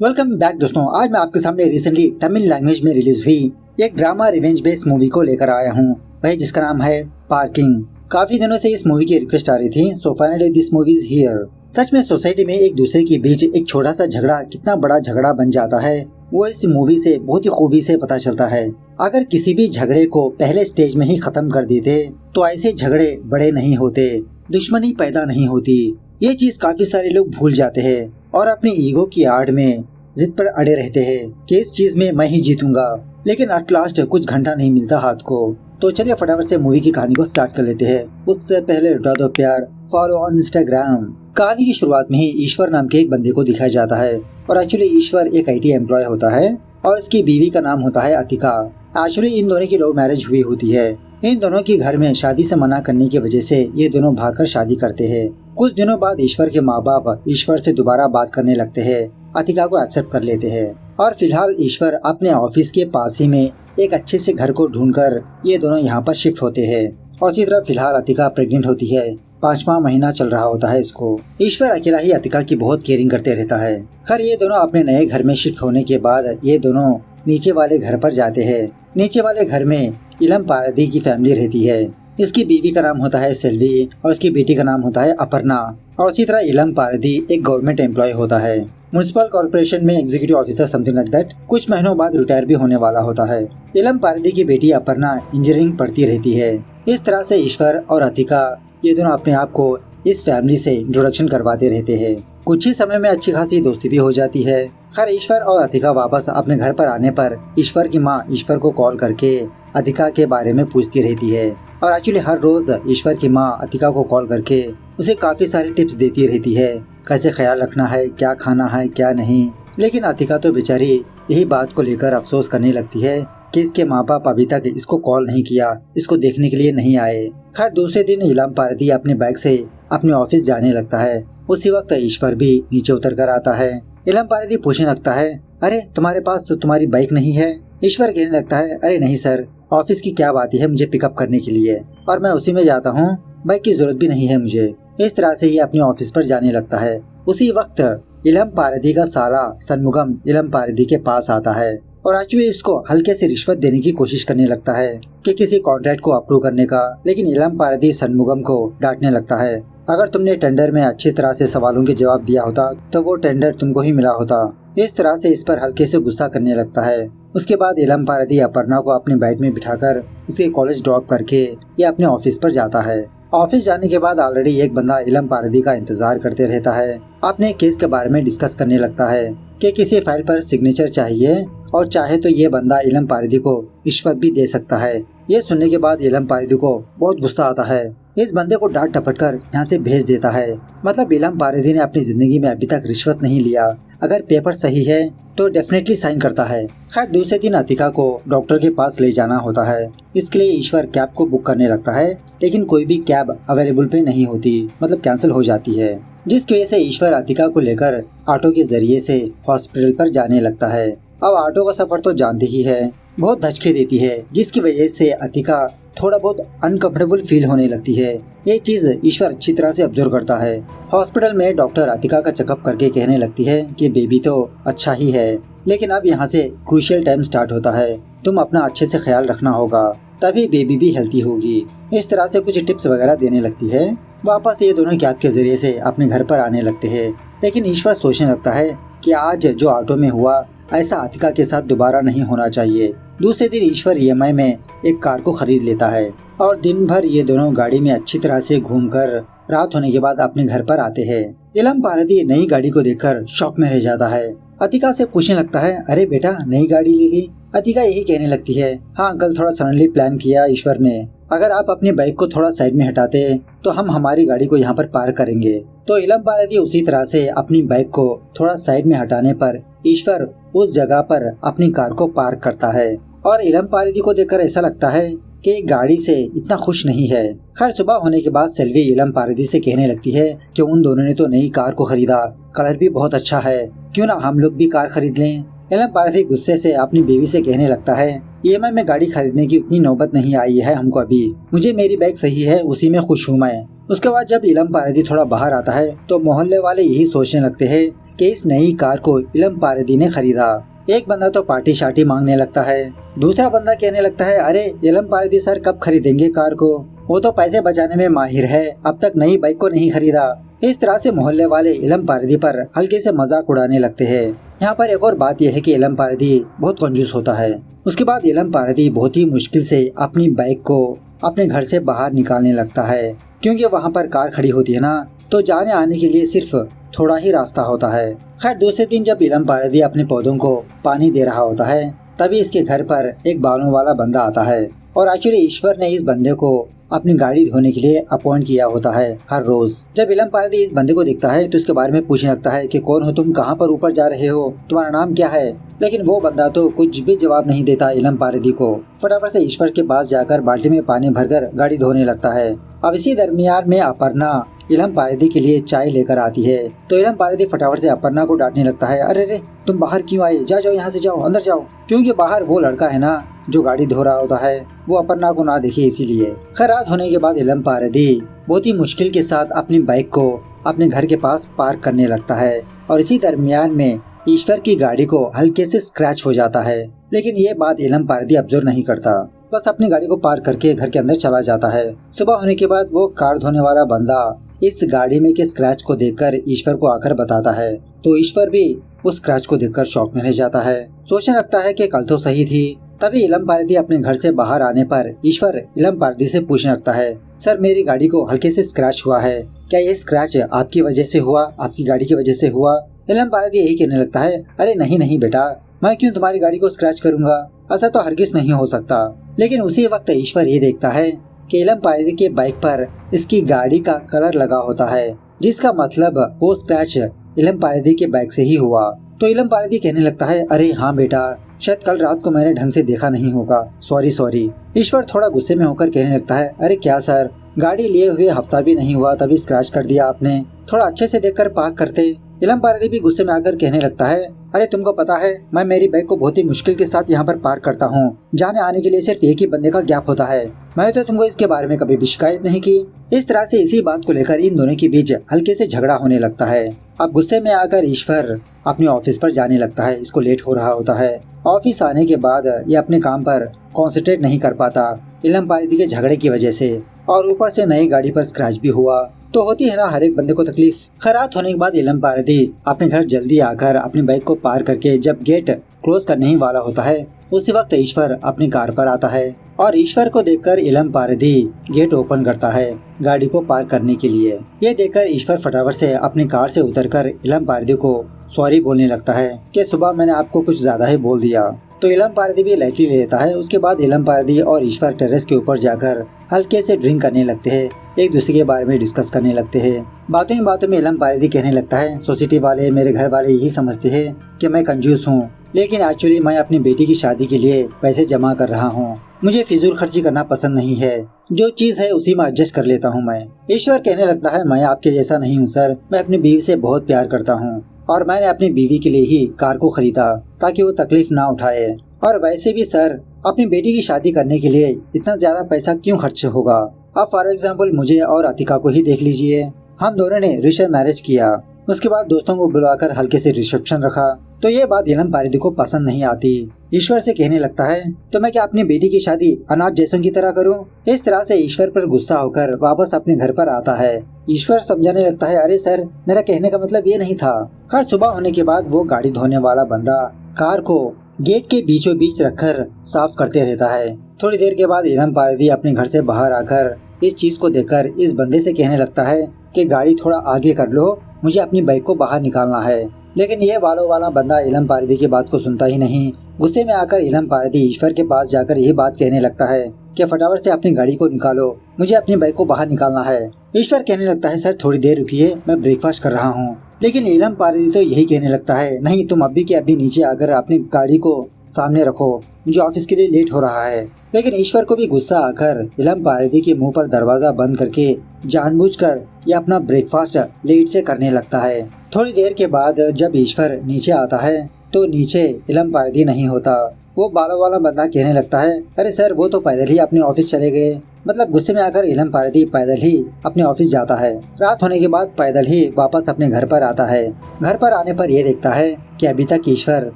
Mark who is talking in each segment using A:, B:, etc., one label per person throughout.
A: Welcome back दोस्तों। आज मैं आपके सामने रिसेंटली तमिल लैंग्वेज में रिलीज हुई एक ड्रामा रिवेंज बेस्ड मूवी को लेकर आया हूँ, वही जिसका नाम है पार्किंग। काफी दिनों से इस मूवी की रिक्वेस्ट आ रही थी, so finally this movie is here. सच में सोसाइटी में एक दूसरे के बीच एक छोटा सा झगड़ा कितना बड़ा झगड़ा बन जाता है, वो इस मूवी से बहुत ही खूबी से पता चलता है। अगर किसी भी झगड़े को पहले स्टेज में ही खत्म कर देते तो ऐसे झगड़े बड़े नहीं होते, दुश्मनी पैदा नहीं होती। ये चीज काफी सारे लोग भूल जाते हैं और अपनी ईगो की आड़ में जिद पर अड़े रहते हैं कि इस चीज में मैं ही जीतूंगा, लेकिन एट लास्ट कुछ घंटा नहीं मिलता हाथ को। तो चलिए फटाफट से मूवी की कहानी को स्टार्ट कर लेते हैं। उससे पहले लुटा दो प्यार, फॉलो ऑन इंस्टाग्राम। कहानी की शुरुआत में ही ईश्वर नाम के एक बंदे को दिखाया जाता है और एक्चुअली ईश्वर एक IT एम्प्लॉय होता है और इसकी बीवी का नाम होता है अतिका। एक्चुअली इन दोनों की लव मैरिज हुई होती है। इन दोनों के घर में शादी से मना करने की वजह से ये दोनों भागकर शादी करते हैं। कुछ दिनों बाद ईश्वर के माँ बाप ईश्वर से दोबारा बात करने लगते हैं, अतिका को एक्सेप्ट कर लेते हैं और फिलहाल ईश्वर अपने ऑफिस के पास ही में एक अच्छे से घर को ढूंढकर ये दोनों यहाँ पर शिफ्ट होते हैं। और इसी तरह फिलहाल अतिका प्रेग्नेंट होती है, 5वां महीना चल रहा होता है इसको। ईश्वर अकेला ही अतिका की बहुत केयरिंग करते रहता है। खैर ये दोनों अपने नए घर में शिफ्ट होने के बाद ये दोनों नीचे वाले घर पर जाते हैं। नीचे वाले घर में इलम पारदी की फैमिली रहती है। इसकी बीवी का नाम होता है सेल्वी और इसकी बेटी का नाम होता है अपर्णा। और इसी तरह इलम पारदी एक गवर्नमेंट एम्प्लॉय होता है, म्युनिसिपल कॉर्पोरेशन में executive officer something like that. कुछ महीनों बाद रिटायर भी होने वाला होता है। इलम पारदी की बेटी अपर्णा इंजीनियरिंग पढ़ती रहती है। इस तरह से ईश्वर और अतिका ये दोनों अपने आप को इस फैमिली से इंट्रोडक्शन करवाते रहते हैं। कुछ ही समय में अच्छी खासी दोस्ती भी हो जाती है। खैर ईश्वर और अतिका वापस अपने घर पर आने पर ईश्वर की माँ ईश्वर को कॉल करके अतिका के बारे में पूछती रहती है और एक्चुअली हर रोज ईश्वर की माँ अतिका को कॉल करके उसे काफी सारी टिप्स देती रहती है, कैसे ख्याल रखना है, क्या खाना है क्या नहीं। लेकिन अतिका तो बेचारी यही बात को लेकर अफसोस करने लगती है कि इसके माँ बाप अभी तक इसको कॉल नहीं किया, इसको देखने के लिए नहीं आए। खैर दूसरे दिन इलम पारदी अपने बाइक से अपने ऑफिस जाने लगता है। उसी वक्त ईश्वर भी नीचे उतर कर आता है। इलम पारदी पूछने लगता है, अरे तुम्हारे पास तुम्हारी बाइक नहीं है? ईश्वर कहने लगता है, अरे नहीं सर, ऑफिस की क्या बात है मुझे पिकअप करने के लिए और मैं उसी में जाता हूँ, बाइक की जरूरत भी नहीं है मुझे। इस तरह से ये अपने ऑफिस पर जाने लगता है। उसी वक्त इलम पारदी का साला सनमुगम इलम पारदी के पास आता है और एक्चुअली इसको हल्के से रिश्वत देने की कोशिश करने लगता है कि किसी कॉन्ट्रैक्ट को अप्रूव करने का। लेकिन इलम पारदी सनमुगम को डांटने लगता है, अगर तुमने टेंडर में अच्छी तरह से सवालों के जवाब दिया होता तो वो टेंडर तुमको ही मिला होता। इस तरह से इस पर हल्के से गुस्सा करने लगता है। उसके बाद इलम पारदी अपर्णा को अपने बाइक में बिठाकर उसे कॉलेज ड्रॉप करके ये अपने ऑफिस पर जाता है। ऑफिस जाने के बाद ऑलरेडी एक बंदा इलम पारदी का इंतजार करते रहता है। अपने केस के बारे में डिस्कस करने लगता है कि किसी फाइल पर सिग्नेचर चाहिए और चाहे तो ये बंदा इलम पारदी को रिश्वत भी दे सकता है। ये सुनने के बाद इलम पारदी को बहुत गुस्सा आता है, इस बंदे को डांट टपट कर यहाँ से भेज देता है। मतलब इलम पारदी ने अपनी जिंदगी में अभी तक रिश्वत नहीं लिया, अगर पेपर सही है तो डेफिनेटली साइन करता है। खैर दूसरे दिन अतिका को डॉक्टर के पास ले जाना होता है। इसके लिए ईश्वर कैब को बुक करने लगता है, लेकिन कोई भी कैब अवेलेबल पे नहीं होती, मतलब कैंसिल हो जाती है, जिसकी वजह से ईश्वर अतिका को लेकर ऑटो के जरिए से हॉस्पिटल पर जाने लगता है। अब ऑटो का सफर तो जानते ही है, बहुत धचके देती है, जिसकी वजह से अतिका थोड़ा बहुत अनकंफर्टेबल फील होने लगती है। ये चीज ईश्वर अच्छी तरह से ऑब्जर्व करता है। हॉस्पिटल में डॉक्टर अतिका का चेकअप करके कहने लगती है कि बेबी तो अच्छा ही है, लेकिन अब यहाँ से क्रूशियल टाइम स्टार्ट होता है, तुम अपना अच्छे से ख्याल रखना होगा, तभी बेबी भी हेल्थी होगी। इस तरह से कुछ टिप्स वगैरह देने लगती है। वापस ये दोनों कैब के जरिए से अपने घर पर आने लगते हैं। लेकिन ईश्वर सोचने लगता है कि आज जो ऑटो में हुआ ऐसा अतिका के साथ दोबारा नहीं होना चाहिए। दूसरे दिन ईश्वर EMI में एक कार को खरीद लेता है और दिन भर ये दोनों गाड़ी में अच्छी तरह से घूमकर रात होने के बाद अपने घर पर आते हैं। इलम पारदी नई गाड़ी को देखकर शॉक में रह जाता है। अतिका से पूछने लगता है, अरे बेटा नई गाड़ी ले ली? अतिका यही कहने लगती है, हाँ अंकल थोड़ा सडनली प्लान किया ईश्वर ने, अगर आप अपनी बाइक को थोड़ा साइड में हटाते तो हम हमारी गाड़ी को यहाँ पर पार्क करेंगे। तो इलम पारदी उसी तरह से अपनी बाइक को थोड़ा साइड में हटाने पर ईश्वर उस जगह पर अपनी कार को पार्क करता है और इलम पारदी को देखकर ऐसा लगता है कि गाड़ी से इतना खुश नहीं है। खैर सुबह होने के बाद सेल्वी इलम पारदी से कहने लगती है कि उन दोनों ने तो नई कार को खरीदा, कलर भी बहुत अच्छा है, क्यों ना हम लोग भी कार खरीद लें। इलम पारदी गुस्से से अपनी बीवी से कहने लगता है, EMI में गाड़ी खरीदने की उतनी नौबत नहीं आई है हमको अभी, मुझे मेरी बाइक सही है, उसी में खुश हूँ मैं। उसके बाद जब इलम पारदी थोड़ा बाहर आता है तो मोहल्ले वाले यही सोचने लगते हैं कि इस नई कार को इलम पारेदी ने खरीदा। एक बंदा तो पार्टी शार्टी मांगने लगता है, दूसरा बंदा कहने लगता है अरे इलम पारेदी सर कब खरीदेंगे कार को, वो तो पैसे बचाने में माहिर है, अब तक नई बाइक को नहीं खरीदा। इस तरह से मोहल्ले वाले इलम पारेदी पर हल्के से मजाक उड़ाने लगते हैं। यहाँ पर एक और बात यह है कि इलम पारेदी बहुत कंजूस होता है। उसके बाद इलम पारेदी बहुत ही मुश्किल से अपनी बाइक को अपने घर से बाहर निकालने लगता है, क्योंकि वहाँ पर कार खड़ी होती है ना, तो जाने आने के लिए सिर्फ थोड़ा ही रास्ता होता है। खैर दूसरे दिन जब इलम पारेदी अपने पौधों को पानी दे रहा होता है, तभी इसके घर पर एक बालों वाला बंदा आता है। और एक्चुअली ईश्वर ने इस बंदे को अपनी गाड़ी धोने के लिए अपॉइंट किया होता है हर रोज। जब इलम पारेदी इस बंदे को देखता है तो उसके बारे में पूछने लगता है कि कौन हो तुम, कहाँ पर ऊपर जा रहे हो, तुम्हारा नाम क्या है। लेकिन वो बंदा तो कुछ भी जवाब नहीं देता इलम पारेदी को। फटाफट से ईश्वर के पास जाकर बाल्टी में पानी भरकर गाड़ी धोने लगता है। अब इसी दरमियान में अपर्णा इलम पारेदी के लिए चाय लेकर आती है, तो इलम पारेदी फटाफट से अपर्णा को डांटने लगता है, अरे रे तुम बाहर क्यों आए, जाओ यहाँ से जाओ, अंदर जाओ। क्योंकि बाहर वो लड़का है ना जो गाड़ी धो रहा होता है, वो अपर्णा को ना देखे इसीलिए। खैर रात होने के बाद इलम पारेदी बहुत ही मुश्किल के साथ अपनी बाइक को अपने घर के पास पार्क करने लगता है। और इसी दरमियान में ईश्वर की गाड़ी को हल्के से स्क्रैच हो जाता है, लेकिन ये बात इलम पारेदी ऑब्जर्व नहीं करता, बस अपनी गाड़ी को पार्क करके घर के अंदर चला जाता है। सुबह होने के बाद वो कार धोने वाला बंदा इस गाड़ी में के स्क्रैच को देखकर ईश्वर को आकर बताता है, तो ईश्वर भी उस स्क्रैच को देखकर शॉक में रह जाता है। सोचने लगता है कि कल तो सही थी। तभी इलम पारेदी अपने घर से बाहर आने पर ईश्वर इलम पारेदी से पूछने लगता है, सर मेरी गाड़ी को हल्के से स्क्रैच हुआ है, क्या ये स्क्रैच आपकी वजह से हुआ, आपकी गाड़ी की वजह से हुआ। इलम पारेदी यही कहने लगता है, अरे नहीं नहीं बेटा, मैं क्यों तुम्हारी गाड़ी को स्क्रैच करूंगा, ऐसा तो हरगिज नहीं हो सकता। लेकिन उसी वक्त ईश्वर ये देखता है कि इलम पारेदी के बाइक पर इसकी गाड़ी का कलर लगा होता है, जिसका मतलब वो स्क्रैच इलम पारेदी के बाइक से ही हुआ। तो इलम पारेदी कहने लगता है, अरे हाँ बेटा, शायद कल रात को मैंने ढंग से देखा नहीं होगा, सॉरी। ईश्वर थोड़ा गुस्से में होकर कहने लगता है, अरे क्या सर, गाड़ी लिए हुए हफ्ता भी नहीं हुआ तभी स्क्रैच कर दिया आपने, थोड़ा अच्छे से देखकर पार्क करते। इलम पारेदी भी गुस्से में आकर कहने लगता है, अरे तुमको पता है मैं मेरी बाइक को बहुत ही मुश्किल के साथ यहाँ पर पार्क करता हूँ, जाने आने के लिए सिर्फ एक ही बंदे का गैप होता है, मैंने तो तुमको इसके बारे में कभी भी शिकायत नहीं की। इस तरह से इसी बात को लेकर इन दोनों के बीच हल्के से झगड़ा होने लगता है। अब गुस्से में आकर ईश्वर अपने ऑफिस पर जाने लगता है, इसको लेट हो रहा होता है। ऑफिस आने के बाद ये अपने काम पर कॉन्सेंट्रेट नहीं कर पाता इलम पारेदी के झगड़े की वजह से, और ऊपर से नई गाड़ी पर स्क्रैच भी हुआ, तो होती है ना हर एक बंदे को तकलीफ। खरात होने के बाद इलम पारेदी अपने घर जल्दी आकर अपनी बाइक को पार करके जब गेट क्लोज करने ही वाला होता है, उसी वक्त ईश्वर अपनी कार पर आता है और ईश्वर को देखकर इलम पारेदी गेट ओपन करता है गाड़ी को पार करने के लिए। ये देखकर ईश्वर फटाफट से अपनी कार से उतरकर इलम पारेदी को सॉरी बोलने लगता है कि सुबह मैंने आपको कुछ ज्यादा ही बोल दिया। तो इलम पारेदी भी लाइटली लेता है। उसके बाद इलम पारेदी और ईश्वर टेरेस के ऊपर जाकर हल्के से ड्रिंक करने लगते हैं, एक दूसरे के बारे में डिस्कस करने लगते हैं। बातों ही बातों में इलम पारेदी कहने लगता है, सोसाइटी वाले, मेरे घर वाले यही समझते हैं कि मैं कंजूस हूँ, लेकिन एक्चुअली मैं अपनी बेटी की शादी के लिए पैसे जमा कर रहा हूँ। मुझे फिजूल खर्ची करना पसंद नहीं है, जो चीज है उसी में एडजस्ट कर लेता हूँ मैं। ईश्वर कहने लगता है, मैं आपके जैसा नहीं हूँ सर, मैं अपनी बीवी से बहुत प्यार करता हूँ और मैंने अपनी बीवी के लिए ही कार को खरीदा ताकि वो तकलीफ ना उठाए। और वैसे भी सर, अपनी बेटी की शादी करने के लिए इतना ज्यादा पैसा क्यों खर्च होगा। अब फॉर एग्जाम्पल मुझे और अतिका को ही देख लीजिए, हम दोनों ने रिश्ते मैरिज किया, उसके बाद दोस्तों को बुलाकर हल्के से रिसेप्शन रखा, तो ये बात इलम पारेदी को पसंद नहीं आती। ईश्वर से कहने लगता है, तो मैं क्या अपनी बेटी की शादी अनाथ जैसों की तरह करूं? इस तरह से ईश्वर पर गुस्सा होकर वापस अपने घर पर आता है। ईश्वर समझाने लगता है, अरे सर, मेरा कहने का मतलब ये नहीं था। हर सुबह होने के बाद वो गाड़ी धोने वाला बंदा कार को गेट के बीचों बीच रखकर साफ करते रहता है। थोड़ी देर के बाद इलम पारेदी अपने घर से बाहर आकर इस चीज को देखकर इस बंदे से कहने लगता है कि गाड़ी थोड़ा आगे कर लो, मुझे अपनी बाइक को बाहर निकालना है। लेकिन ये वालों वाला बंदा इलम पारेदी की बात को सुनता ही नहीं। गुस्से में आकर इलम पारेदी ईश्वर के पास जाकर यही बात कहने लगता है कि फटाफट से अपनी गाड़ी को निकालो, मुझे अपनी बाइक को बाहर निकालना है। ईश्वर कहने लगता है, सर थोड़ी देर रुकिए, मैं ब्रेकफास्ट कर रहा हूँ। लेकिन इलम पारेदी तो यही कहने लगता है, नहीं, तुम अभी के अभी नीचे आकर अपनी गाड़ी को सामने रखो, मुझे ऑफिस के लिए लेट हो रहा है। लेकिन ईश्वर को भी गुस्सा आकर इलम पारेदी के मुंह पर दरवाजा बंद करके जानबूझकर ये अपना ब्रेकफास्ट लेट से करने लगता है। थोड़ी देर के बाद जब ईश्वर नीचे आता है तो नीचे इलम पारेदी नहीं होता। वो बालों वाला बंदा कहने लगता है, अरे सर वो तो पैदल ही अपने ऑफिस चले गए। मतलब गुस्से में आकर इलम पारदी पैदल ही अपने ऑफिस जाता है। रात होने के बाद पैदल ही वापस अपने घर पर आता है। घर पर आने पर यह देखता है कि अभी तक ईश्वर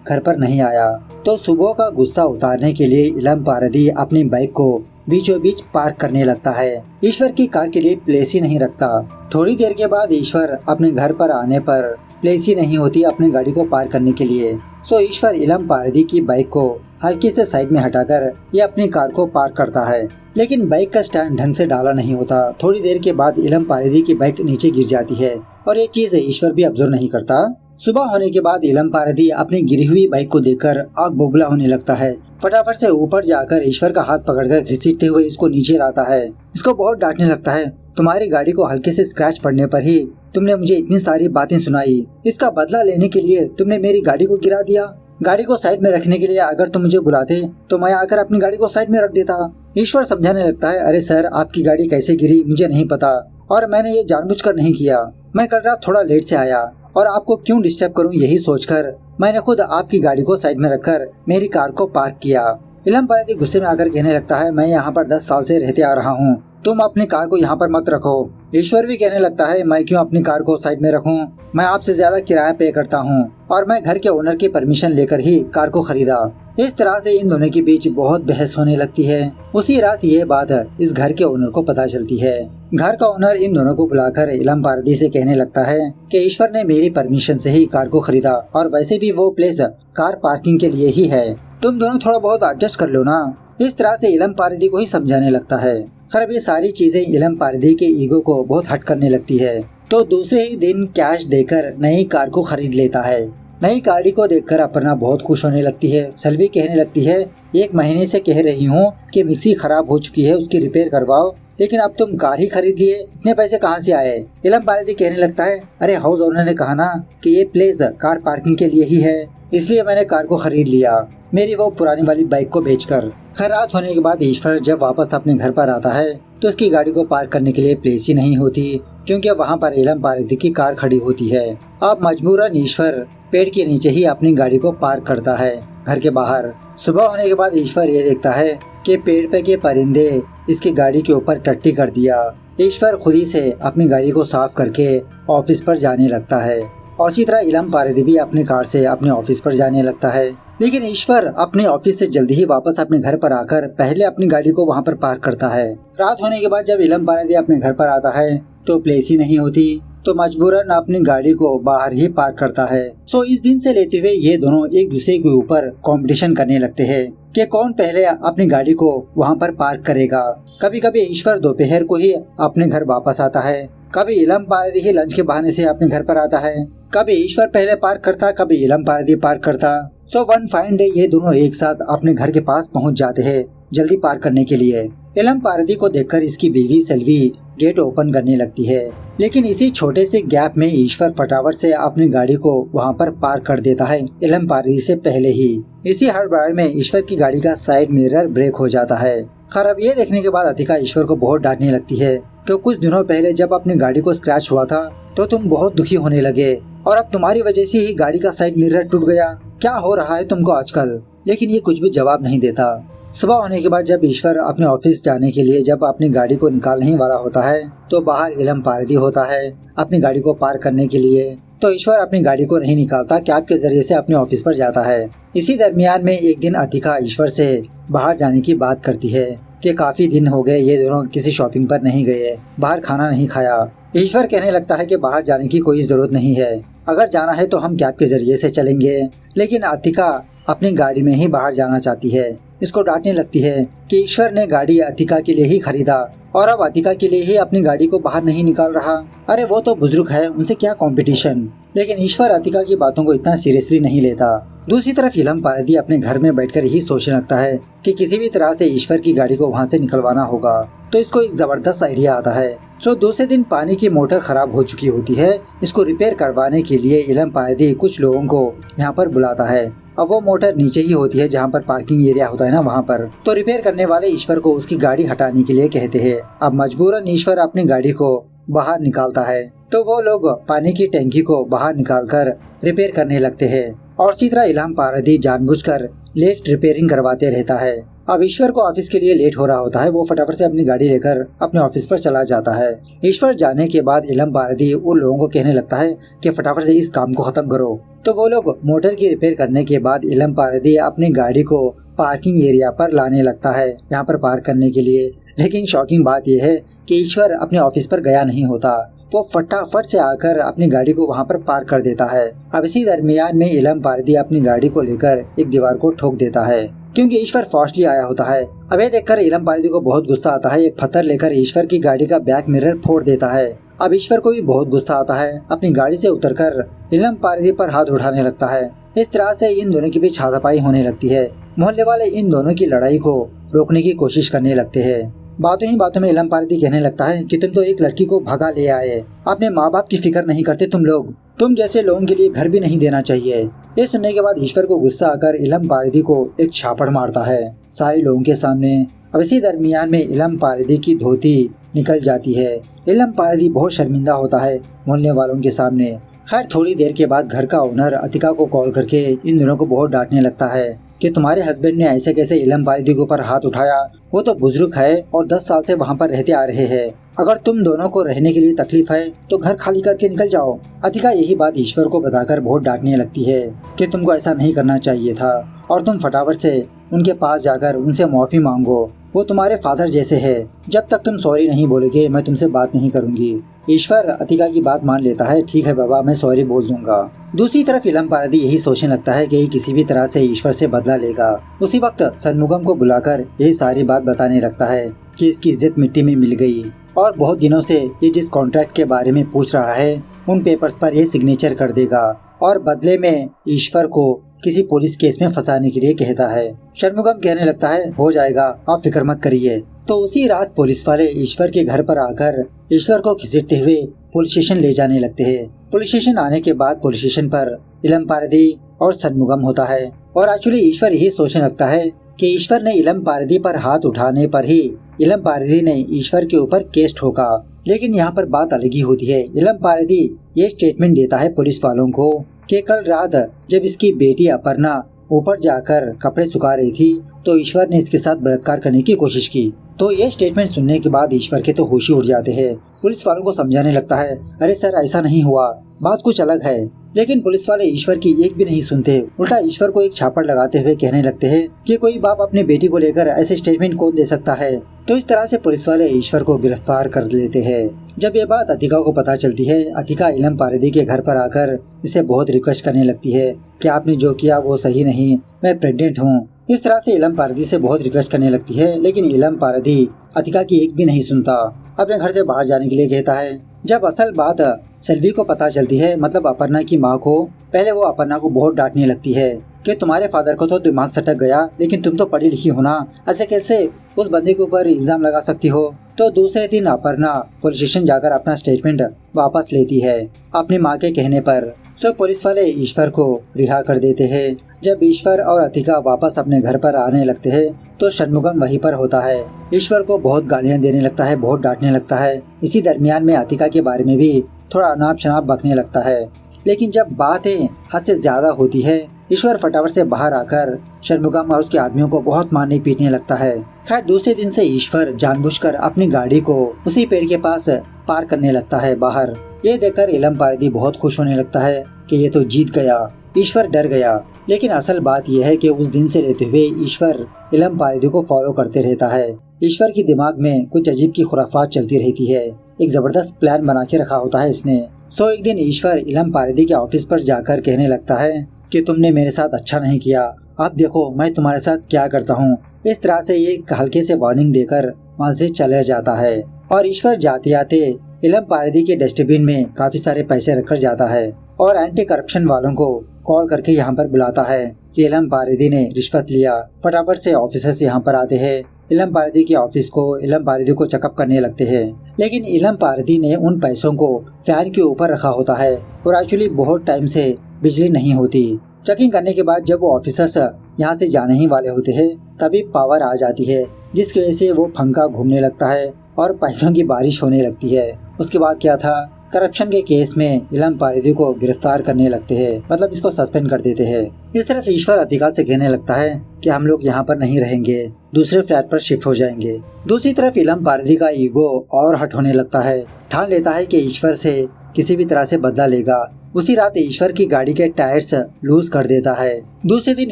A: घर पर नहीं आया। तो सुबह का गुस्सा उतारने के लिए इलम पारदी अपनी बाइक को बीचों बीच पार्क करने लगता है। ईश्वर की कार के लिए प्लेस ही नहीं रखता। थोड़ी देर के बाद ईश्वर अपने घर पर आने पर प्लेस ही नहीं होती अपनी गाड़ी को पार्क करने के लिए। सो ईश्वर इलम पारदी की बाइक को हल्की से साइड में हटाकर ये अपनी कार को पार्क करता है, लेकिन बाइक का स्टैंड ढंग से डाला नहीं होता। थोड़ी देर के बाद इलम पारदी की बाइक नीचे गिर जाती है और ये चीज ईश्वर भी ऑब्जर्व नहीं करता। सुबह होने के बाद इलम पारदी अपनी गिरी हुई बाइक को देखकर आग बबूला होने लगता है। फटाफट से ऊपर जाकर ईश्वर का हाथ पकड़कर घसीटते हुए इसको नीचे लाता है। इसको बहुत डांटने लगता है, तुम्हारी गाड़ी को हल्के से स्क्रैच पड़ने पर ही तुमने मुझे इतनी सारी बातें सुनाई। इसका बदला लेने के लिए तुमने मेरी गाड़ी को गिरा दिया। गाड़ी को साइड में रखने के लिए अगर तुम मुझे बुलाते तो मैं आकर अपनी गाड़ी को साइड में रख देता। ईश्वर समझाने लगता है, अरे सर आपकी गाड़ी कैसे गिरी मुझे नहीं पता और मैंने ये जानबूझकर नहीं किया। मैं कल रात थोड़ा लेट से आया और आपको क्यों डिस्टर्ब करूं यही सोचकर मैंने खुद आपकी गाड़ी को साइड में रखकर मेरी कार को पार्क किया। इलम पारदी गुस्से में आकर कहने लगता है, मैं यहाँ पर 10 साल से रहते आ रहा हूँ, तुम अपनी कार को यहाँ पर मत रखो। ईश्वर भी कहने लगता है, मैं क्यों अपनी कार को साइड में रखूं? मैं आपसे ज्यादा किराया पे करता हूँ और मैं घर के ओनर की परमिशन लेकर ही कार को खरीदा। इस तरह से इन दोनों के बीच बहुत बहस होने लगती है। उसी रात ये बात इस घर के ओनर को पता चलती है। घर का ओनर इन दोनों को बुलाकर इलम पारदी से कहने लगता है कि ईश्वर ने मेरी परमिशन से ही कार को खरीदा और वैसे भी वो प्लेस कार पार्किंग के लिए ही है, तुम दोनों थोड़ा बहुत एडजस्ट कर लो ना। इस तरह से इलम पारदी को ही समझाने लगता है। खैर ये सारी चीजें इलम पारदी के ईगो को बहुत हट करने लगती है। तो दूसरे ही दिन कैश देकर नई कार को खरीद लेता है। नई गाड़ी को देखकर अपर्णा बहुत खुश होने लगती है। सल्वी कहने लगती है, 1 महीने से कह रही हूँ कि मिक्सी खराब हो चुकी है, उसकी रिपेयर करवाओ, लेकिन अब तुम कार ही खरीद लिए, इतने पैसे कहाँ से आए? इलम पारदी कहने लगता है, अरे हाउस ओनर ने कहा ना कि ये प्लेस कार पार्किंग के लिए ही है, इसलिए मैंने कार को खरीद लिया, मेरी वो पुरानी वाली बाइक को बेचकर। खैर रात होने के बाद ईश्वर जब वापस अपने घर पर आता है तो उसकी गाड़ी को पार्क करने के लिए प्लेस ही नहीं होती, क्योंकि वहाँ पर इलम पारदी की कार खड़ी होती है। अब मजबूरन ईश्वर पेड़ के नीचे ही अपनी गाड़ी को पार्क करता है घर के बाहर। सुबह होने के बाद ईश्वर ये देखता है कि पेड़ पे के परिंदे इसकी गाड़ी के ऊपर टट्टी कर दिया। ईश्वर खुद ही से अपनी गाड़ी को साफ करके ऑफिस पर जाने लगता है और इसी तरह इलम पारदी भी अपनी कार से अपने ऑफिस पर जाने लगता है। लेकिन ईश्वर अपने ऑफिस से जल्दी ही वापस अपने घर पर आकर पहले अपनी गाड़ी को वहां पर पार्क करता है। रात होने के बाद जब इलम पारदी अपने घर पर आता है तो प्लेस ही नहीं होती, तो मजबूरन अपनी गाड़ी को बाहर ही पार्क करता है। सो इस दिन से लेते हुए ये दोनों एक दूसरे के ऊपर कंपटीशन करने लगते हैं कि कौन पहले अपनी गाड़ी को वहाँ पर पार्क करेगा। कभी कभी ईश्वर दोपहर को ही अपने घर वापस आता है, कभी इलम पारदी ही लंच के बहाने से अपने घर पर आता है, कभी ईश्वर पहले पार्क करता, कभी इलम पारदी पार्क करता। सो वन फाइन डे ये दोनों एक साथ अपने घर के पास पहुंच जाते हैं जल्दी पार्क करने के लिए। इलम पारदी को देखकर इसकी बीवी सेल्वी गेट ओपन करने लगती है, लेकिन इसी छोटे से गैप में ईश्वर फटाफट से अपनी गाड़ी को वहां पर पार्क कर देता है इलम पारदी से पहले ही। इसी हड़बड़ाहट में ईश्वर की गाड़ी का साइड मिरर ब्रेक हो जाता है। खैर अब ये देखने के बाद अतिका ईश्वर को बहुत डांटने लगती है कि कुछ दिनों पहले जब अपनी गाड़ी को स्क्रैच हुआ था तो तुम बहुत दुखी होने लगे और अब तुम्हारी वजह से ही गाड़ी का साइड मिरर टूट गया, क्या हो रहा है तुमको आजकल? लेकिन ये कुछ भी जवाब नहीं देता। सुबह होने के बाद जब ईश्वर अपने ऑफिस जाने के लिए जब अपनी गाड़ी को निकालने ही वाला होता है तो बाहर इलम पारदी होता है अपनी गाड़ी को पार्क करने के लिए। तो ईश्वर अपनी गाड़ी को नहीं निकालता, कैब के जरिए से अपने ऑफिस पर जाता है। इसी दरमियान में एक दिन अतिका ईश्वर से बाहर जाने की बात करती है कि काफी दिन हो गए ये दोनों किसी शॉपिंग पर नहीं गए, बाहर खाना नहीं खाया। ईश्वर कहने लगता है कि बाहर जाने की कोई जरूरत नहीं है, अगर जाना है तो हम कैब के जरिए से चलेंगे। लेकिन अतिका अपनी गाड़ी में ही बाहर जाना चाहती है। इसको डांटने लगती है कि ईश्वर ने गाड़ी अतिका के लिए ही खरीदा और अब अतिका के लिए ही अपनी गाड़ी को बाहर नहीं निकाल रहा। अरे वो तो बुजुर्ग है, उनसे क्या कंपटीशन। लेकिन ईश्वर अतिका की बातों को इतना सीरियसली नहीं लेता। दूसरी तरफ इलम पारदी अपने घर में बैठकर यही सोचने लगता है कि किसी भी तरह से ईश्वर की गाड़ी को वहाँ से निकलवाना होगा। तो इसको एक जबरदस्त आइडिया आता है। तो दूसरे दिन पानी की मोटर खराब हो चुकी होती है, इसको रिपेयर करवाने के लिए इलम पारदी कुछ लोगों को यहाँ पर बुलाता है। अब वो मोटर नीचे ही होती है जहाँ पर पार्किंग एरिया होता है ना, वहाँ पर। तो रिपेयर करने वाले ईश्वर को उसकी गाड़ी हटाने के लिए कहते हैं। अब मजबूरन ईश्वर अपनी गाड़ी को बाहर निकालता है तो वो लोग पानी की टैंकी को बाहर निकालकर रिपेयर करने लगते हैं और इसी तरह इल्हाम पारदी जानबूझकर लेट रिपेयरिंग करवाते रहता है। अब ईश्वर को ऑफिस के लिए लेट हो रहा होता है। वो फटाफट से अपनी गाड़ी लेकर अपने ऑफिस पर चला जाता है। ईश्वर जाने के बाद इल्हाम पारदी उन लोगों को कहने लगता है कि फटाफट से इस काम को खत्म करो। तो वो लोग मोटर की रिपेयर करने के बाद इल्हाम पारदी अपनी गाड़ी को पार्किंग एरिया पर लाने लगता है, यहाँ पर पार्क करने के लिए। लेकिन शॉकिंग बात यह है कि ईश्वर अपने ऑफिस पर गया नहीं होता। वो फटाफट से आकर अपनी गाड़ी को वहाँ पर पार्क कर देता है। अब इसी दरमियान में इल्हाम पारदी अपनी गाड़ी को लेकर एक दीवार को ठोक देता है, क्योंकि ईश्वर फास्टली आया होता है। अब ये देखकर इल्हाम पारदी को बहुत गुस्सा आता है। एक पत्थर लेकर ईश्वर की गाड़ी का बैक मिरर फोड़ देता है। अब ईश्वर को भी बहुत गुस्सा आता है। अपनी गाड़ी से उतरकर इल्हाम पारदी पर हाथ उठाने लगता है। इस तरह से इन दोनों के बीच हाथापाई होने लगती है। मोहल्ले वाले इन दोनों की लड़ाई को रोकने की कोशिश करने लगते हैं। बातों ही बातों में इल्हाम पारदी कहने लगता है कि तुम तो एक लड़की को भगा ले आए, अपने माँ बाप की फिक्र नहीं करते तुम लोग, तुम जैसे लोगों के लिए घर भी नहीं देना चाहिए। ये सुनने के बाद ईश्वर को गुस्सा आकर इल्हाम पारदी को एक छापड़ मारता है सारे लोगों के सामने। अब इसी दरमियान में इल्हाम पारदी की धोती निकल जाती है। इल्हाम पारदी बहुत शर्मिंदा होता है मोहल्ले वालों के सामने। खैर थोड़ी देर के बाद घर का ओनर अतिका को कॉल करके इन दोनों को बहुत डांटने लगता है कि तुम्हारे हस्बैंड ने ऐसे कैसे इल्हाम पारदी के ऊपर हाथ उठाया, वो तो बुजुर्ग है और 10 साल से वहाँ पर रहते आ रहे हैं। अगर तुम दोनों को रहने के लिए तकलीफ है तो घर खाली करके निकल जाओ। अतिका यही बात ईश्वर को बताकर बहुत डांटने लगती है कि तुमको ऐसा नहीं करना चाहिए था और तुम फटाफट से उनके पास जाकर उनसे माफी मांगो। वो तुम्हारे फादर जैसे है, जब तक तुम सॉरी नहीं बोलोगे मैं तुमसे बात नहीं करूंगी। ईश्वर अतिका की बात मान लेता है। ठीक है बाबा, मैं सॉरी बोल दूंगा। दूसरी तरफ इल्हाम पारदी यही सोचने लगता है कि किसी भी तरह से ईश्वर से बदला लेगा। उसी वक्त षणमुगम को बुलाकर यही सारी बात बताने लगता है कि इसकी इज्जत मिट्टी में मिल गई और बहुत दिनों से ये जिस कॉन्ट्रैक्ट के बारे में पूछ रहा है उन पेपर्स पर ये सिग्नेचर कर देगा और बदले में ईश्वर को किसी पुलिस केस में फंसाने के लिए कहता है। षणमुगम कहने लगता है हो जाएगा, आप फिक्र मत करिए। तो उसी रात पुलिस वाले ईश्वर के घर पर आकर ईश्वर को घसीटते हुए पुलिस स्टेशन ले जाने लगते हैं। पुलिस स्टेशन आने के बाद पुलिस स्टेशन पर इल्हाम पारदी और षणमुगम होता है और एक्चुअली ईश्वर यही सोचने लगता है कि ईश्वर ने इल्हाम पारदी पर हाथ उठाने पर ही इल्हाम पारदी ने ईश्वर के ऊपर केस ठोका। लेकिन यहाँ पर बात अलग ही होती है। इल्हाम पारदी ये स्टेटमेंट देता है पुलिस वालों को कि कल रात जब इसकी बेटी अपर्णा ऊपर जाकर कपड़े सुखा रही थी तो ईश्वर ने इसके साथ बलात्कार करने की कोशिश की। तो ये स्टेटमेंट सुनने के बाद ईश्वर के तो होश ही उड़ जाते हैं। पुलिस वालों को समझाने लगता है अरे सर ऐसा नहीं हुआ, बात कुछ अलग है। लेकिन पुलिस वाले ईश्वर की एक भी नहीं सुनते, उल्टा ईश्वर को एक छापड़ लगाते हुए कहने लगते हैं कि कोई बाप अपने बेटी को लेकर ऐसे स्टेटमेंट कौन दे सकता है। तो इस तरह से पुलिस वाले ईश्वर को गिरफ्तार कर लेते हैं। जब ये बात अतिका को पता चलती है, अतिका इल्हाम पारदी के घर पर आकर इसे बहुत रिक्वेस्ट करने लगती है कि आपने जो किया वो सही नहीं, मैं प्रेग्नेंट हूँ। इस तरह से इल्हाम पारदी से बहुत रिक्वेस्ट करने लगती है। लेकिन इल्हाम पारदी अतिका की एक भी नहीं सुनता, अपने घर से बाहर जाने के लिए कहता है। जब असल बात सेल्वी को पता चलती है, मतलब अपर्णा की माँ को, पहले वो अपर्णा को बहुत डांटने लगती है कि तुम्हारे फादर को तो दिमाग सटक गया, लेकिन तुम तो पढ़ी लिखी हो ना, ऐसे कैसे उस बंदे के ऊपर इल्जाम लगा सकती हो। तो दूसरे दिन अपर्णा पुलिस स्टेशन जाकर अपना स्टेटमेंट वापस लेती है अपनी माँ के कहने पर। सो पुलिस वाले ईश्वर को रिहा कर देते हैं। जब ईश्वर और अतिका वापस अपने घर पर आने लगते हैं तो षणमुगम वहीं पर होता है। ईश्वर को बहुत गालियां देने लगता है, बहुत डांटने लगता है। इसी दरमियान में अतिका के बारे में भी थोड़ा अनाप शनाप बकने लगता है। लेकिन जब बातें हद से ज्यादा होती है, ईश्वर फटाफट से बाहर आकर षणमुगम और उसके आदमियों को बहुत मारने पीटने लगता है। खैर दूसरे दिन से ईश्वर जानबूझकर अपनी गाड़ी को उसी पेड़ के पास पार्क करने लगता है बाहर। ये देखकर इल्हाम पारदी बहुत खुश होने लगता है कि ये तो जीत गया। ईश्वर डर गया। लेकिन असल बात यह है कि उस दिन से लेते हुए ईश्वर इल्हाम पारदी को फॉलो करते रहता है। ईश्वर के दिमाग में कुछ अजीब की खुराफात चलती रहती है। एक जबरदस्त प्लान बना के रखा होता है इसने। सो एक दिन ईश्वर इल्हाम पारदी के ऑफिस पर जाकर कहने लगता है कि तुमने मेरे साथ अच्छा नहीं किया, आप देखो मैं तुम्हारे साथ क्या करता हूँ। इस तरह से ये हल्के से वार्निंग देकर वहाँ से चले जाता है और ईश्वर जाते आते इल्हाम पारदी के डस्टबिन में काफी सारे पैसे रखकर जाता है और एंटी करप्शन वालों को कॉल करके यहाँ पर बुलाता है कि इल्हाम पारदी ने रिश्वत लिया। फटाफट से ऑफिसर्स यहाँ पर आते हैं। इल्हाम पारदी के ऑफिस को इल्हाम पारदी को चेकअप करने लगते हैं। लेकिन इल्हाम पारदी ने उन पैसों को फैन के ऊपर रखा होता है और एक्चुअली बहुत टाइम से बिजली नहीं होती। चेकिंग करने के बाद जब वो ऑफिसर्स यहाँ से जाने ही वाले होते हैं तभी पावर आ जाती है, जिसकी वजह से वो पंखा घूमने लगता है और पैसों की बारिश होने लगती है। उसके बाद क्या था करप्शन के केस में इलम पारेदी को गिरफ्तार करने लगते हैं, मतलब इसको सस्पेंड कर देते हैं। इस तरफ ईश्वर अतिका से कहने लगता है कि हम लोग यहाँ पर नहीं रहेंगे, दूसरे फ्लैट पर शिफ्ट हो जाएंगे। दूसरी तरफ इलम पारेदी का ईगो और हट होने लगता है, ठान लेता है कि ईश्वर से किसी भी तरह से बदला लेगा। उसी रात ईश्वर की गाड़ी के टायर्स लूज कर देता है। दूसरे दिन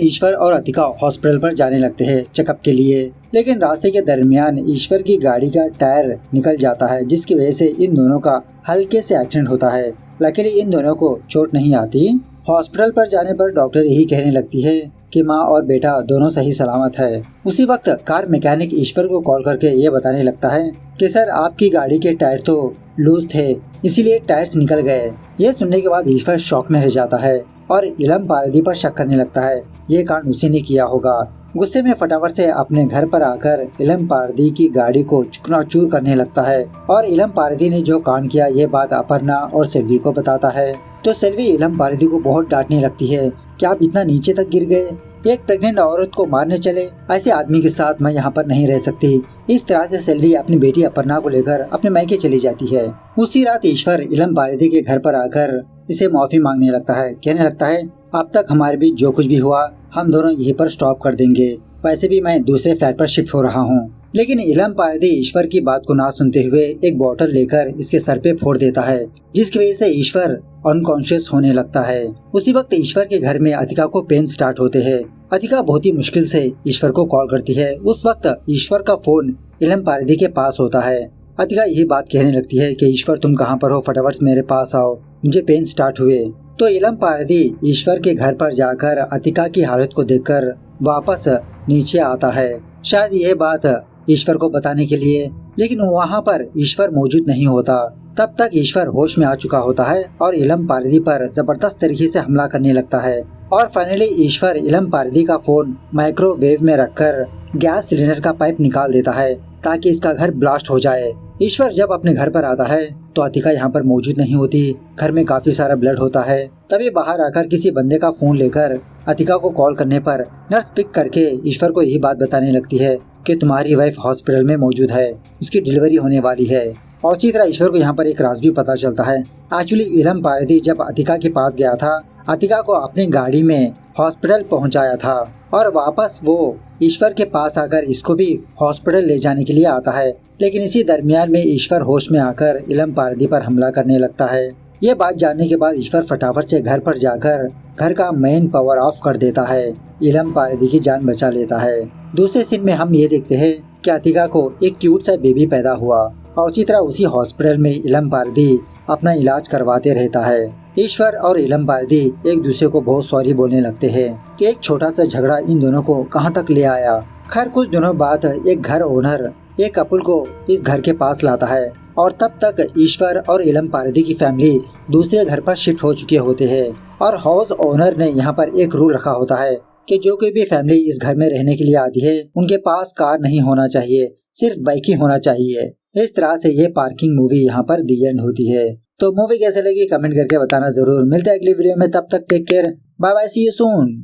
A: ईश्वर और अतिका हॉस्पिटल पर जाने लगते हैं चेकअप के लिए, लेकिन रास्ते के दरमियान ईश्वर की गाड़ी का टायर निकल जाता है, जिसकी वजह से इन दोनों का हल्के से एक्सीडेंट होता है। लकीली इन दोनों को चोट नहीं आती। हॉस्पिटल पर जाने पर डॉक्टर यही कहने लगती है कि माँ और बेटा दोनों सही सलामत है। उसी वक्त कार मैकेनिक ईश्वर को कॉल करके ये बताने लगता है कि सर आपकी गाड़ी के टायर तो लूज थे, इसीलिए टायर्स निकल गए। ये सुनने के बाद ईश्वर शॉक में रह जाता है और इलम पारेदी पर शक करने लगता है, ये कांड उसी ने किया होगा। गुस्से में फटाफट से अपने घर पर आकर इलम पारेदी की गाड़ी को चूकनाचूर करने लगता है और इलम पारेदी ने जो कांड किया ये बात अपर्णा और सेल्वी को बताता है। तो सेल्वी इलम पारेदी को बहुत डांटने लगती है कि आप इतना नीचे तक गिर गए, एक प्रेग्नेंट औरत को मारने चले, ऐसे आदमी के साथ मैं यहाँ पर नहीं रह सकती। इस तरह से सेल्वी अपनी बेटी अपर्णा को लेकर अपने मायके चली जाती है। उसी रात ईश्वर इलम पारेदी के घर पर आकर इसे माफी मांगने लगता है, कहने लगता है अब तक हमारे बीच जो कुछ भी हुआ हम दोनों यहीं पर स्टॉप कर देंगे, वैसे भी मैं दूसरे फ्लैट पर शिफ्ट हो रहा हूँ। लेकिन इलम पारेदी ईश्वर की बात को ना सुनते हुए एक बोतल लेकर इसके सर पे फोड़ देता है, जिसकी वजह से ईश्वर अनकॉन्शियस होने लगता है। उसी वक्त ईश्वर के घर में अतिका को पेन स्टार्ट होते हैं। अतिका बहुत ही मुश्किल से ईश्वर को कॉल करती है। उस वक्त ईश्वर का फोन इलम पारेदी के पास होता है। अतिका यही बात कहने लगती है कि ईश्वर तुम कहाँ पर हो, फटाफट मेरे पास आओ, मुझे पेन स्टार्ट हुए। तो इलम पारेदी ईश्वर के घर पर जाकर अतिका की हालत को देखकर वापस नीचे आता है, शायद ये बात ईश्वर को बताने के लिए, लेकिन वहाँ पर ईश्वर मौजूद नहीं होता। तब तक ईश्वर होश में आ चुका होता है और इलम पारेदी पर जबरदस्त तरीके से हमला करने लगता है। और फाइनली ईश्वर इलम पारेदी का फोन माइक्रोवेव में रखकर गैस सिलेंडर का पाइप निकाल देता है ताकि इसका घर ब्लास्ट हो जाए। ईश्वर जब अपने घर पर आता है तो अतिका यहाँ पर मौजूद नहीं होती, घर में काफी सारा ब्लड होता है। तभी बाहर आकर किसी बंदे का फोन लेकर अतिका को कॉल करने पर नर्स पिक करके ईश्वर को यही बात बताने लगती है कि तुम्हारी वाइफ हॉस्पिटल में मौजूद है, उसकी डिलीवरी होने वाली है। और इसी तरह ईश्वर को यहाँ पर एक राज भी पता चलता है। एक्चुअली इलम पारेदी जब अतिका के पास गया था, अतिका को अपनी गाड़ी में हॉस्पिटल पहुँचाया था और वापस वो ईश्वर के पास आकर इसको भी हॉस्पिटल ले जाने के लिए आता है। लेकिन इसी दरमियान में ईश्वर होश में आकर इलम पारेदी पर हमला करने लगता है। ये बात जानने के बाद ईश्वर फटाफट से घर पर जाकर घर का मेन पावर ऑफ कर देता है, इलम पारेदी की जान बचा लेता है। दूसरे सीन में हम ये देखते हैं कि अतिका को एक क्यूट सा बेबी पैदा हुआ और उसी तरह उसी हॉस्पिटल में इलम पारेदी अपना इलाज करवाते रहता है। ईश्वर और इलम पारेदी एक दूसरे को बहुत सॉरी बोलने लगते हैं कि एक छोटा सा झगड़ा इन दोनों को कहाँ तक ले आया। खैर कुछ दिनों बाद एक घर ओनर एक कपल को इस घर के पास लाता है और तब तक ईश्वर और इलम पारेदी की फैमिली दूसरे घर पर शिफ्ट हो चुके होते हैं। और हाउस ओनर ने यहाँ पर एक रूल रखा होता है कि जो कोई भी फैमिली इस घर में रहने के लिए आती है उनके पास कार नहीं होना चाहिए, सिर्फ बाइक ही होना चाहिए। इस तरह से ये पार्किंग मूवी यहाँ पर दी एंड होती है। तो मूवी कैसे लगी कमेंट करके बताना जरूर। मिलते हैं अगली वीडियो में, तब तक take care, bye bye, see you soon.